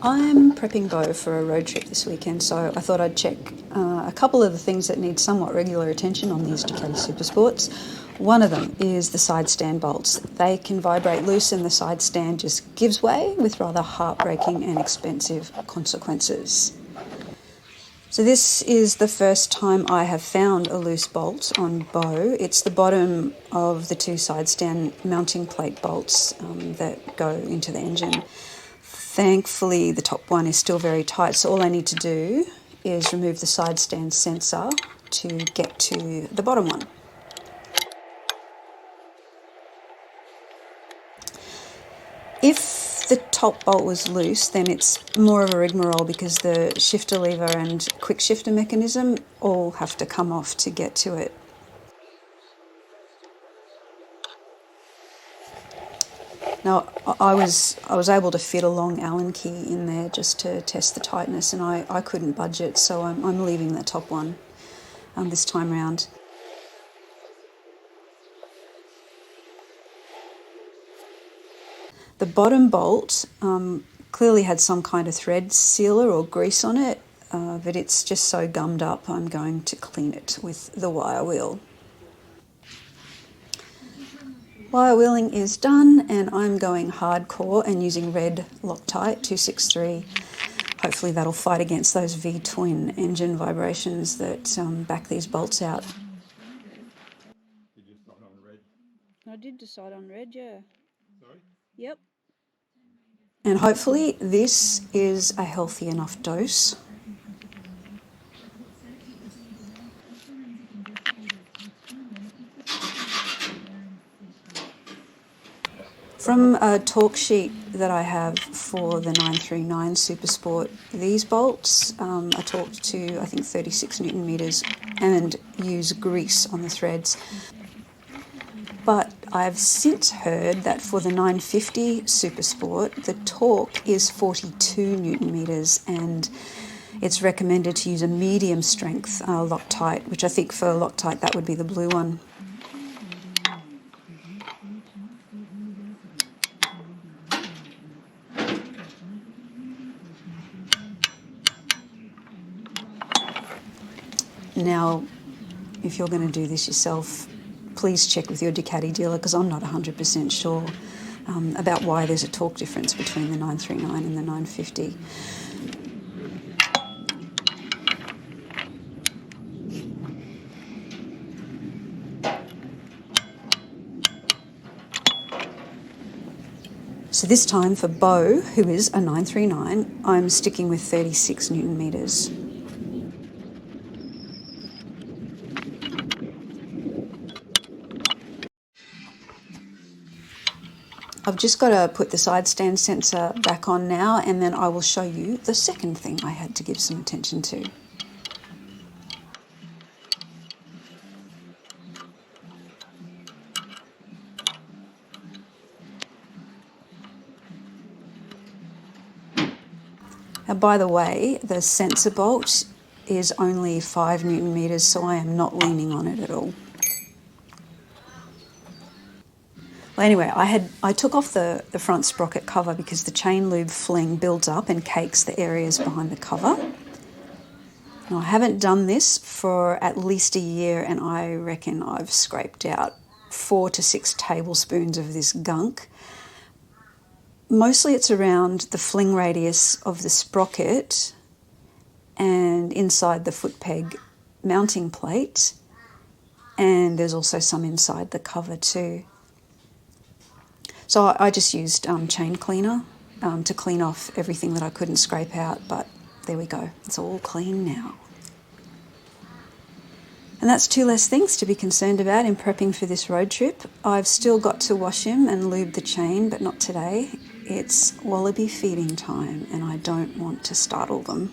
I'm prepping Bo for a road trip this weekend, so I thought I'd check a couple of the things that need somewhat regular attention on these Ducati SuperSports. One of them is the side stand bolts. They can vibrate loose and the side stand just gives way with rather heartbreaking and expensive consequences. So this is the first time I have found a loose bolt on Bo. It's the bottom of the two side stand mounting plate bolts that go into the engine. Thankfully, the top one is still very tight, so all I need to do is remove the side stand sensor to get to the bottom one. If the top bolt was loose, then it's more of a rigmarole because the shifter lever and quick shifter mechanism all have to come off to get to it. Now, I was able to fit a long Allen key in there just to test the tightness, and I couldn't budge it, so I'm leaving the top one this time round. The bottom bolt clearly had some kind of thread sealer or grease on it, but it's just so gummed up I'm going to clean it with the wire wheel. Wire wheeling is done and I'm going hardcore and using red Loctite 263. Hopefully that'll fight against those V-twin engine vibrations that back these bolts out. You just decide on red? I did decide on red, yeah. Sorry? Yep. And hopefully this is a healthy enough dose. From a torque sheet that I have for the 939 SuperSport, these bolts are torqued to I think 36 Newton meters and use grease on the threads. But I've since heard that for the 950 SuperSport, the torque is 42 Newton meters and it's recommended to use a medium strength Loctite, which I think for Loctite that would be the blue one. Now, if you're going to do this yourself, please check with your Ducati dealer because I'm not 100% sure about why there's a torque difference between the 939 and the 950. So this time for Bo, who is a 939, I'm sticking with 36 Newton meters. I've just got to put the side stand sensor back on now and then I will show you the second thing I had to give some attention to. Now, by the way, the sensor bolt is only 5 Newton meters, so I am not leaning on it at all. Well, anyway, I took off the front sprocket cover because the chain lube fling builds up and cakes the areas behind the cover. Now, I haven't done this for at least a year and I reckon I've scraped out 4 to 6 tablespoons of this gunk. Mostly it's around the fling radius of the sprocket and inside the foot peg mounting plate, and there's also some inside the cover too. So I just used chain cleaner to clean off everything that I couldn't scrape out, but there we go, it's all clean now. And that's 2 less things to be concerned about in prepping for this road trip. I've still got to wash him and lube the chain, but not today. It's wallaby feeding time and I don't want to startle them.